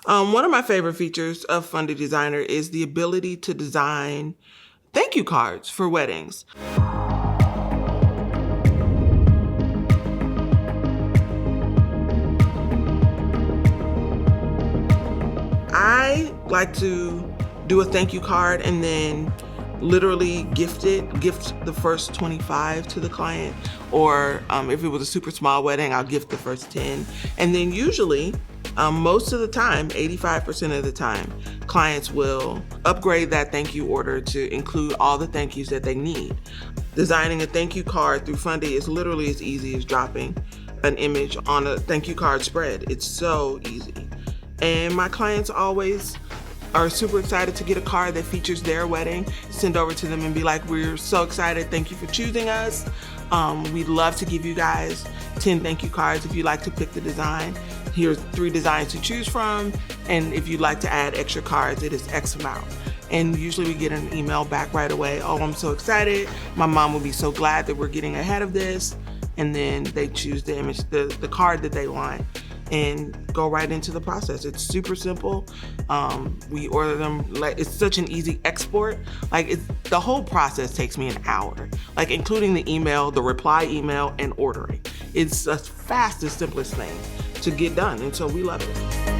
One of my favorite features of Fundy Designer is the ability to design thank you cards for weddings. I like to do a thank you card and then literally gift the first 25 to the client, or if it was a super small wedding, I'll gift the first 10. And then usually, most of the time, 85% of the time, clients will upgrade that thank you order to include all the thank yous that they need. Designing a thank you card through Fundy is literally as easy as dropping an image on a thank you card spread. It's so easy. And my clients always are super excited to get a card that features their wedding, send over to them and be like, we're so excited, thank you for choosing us. We'd love to give you guys 10 thank you cards if you'd like to pick the design. Here's 3 designs to choose from, and if you'd like to add extra cards, it is X amount. And usually we get an email back right away, oh, I'm so excited, my mom will be so glad that we're getting ahead of this. And then they choose the image, the card that they want, and go right into the process. It's super simple. We order them, like, it's such an easy export. Like, the whole process takes me an hour, like including the email, the reply email, and ordering. It's the fastest, simplest thing to get done, and so we love it.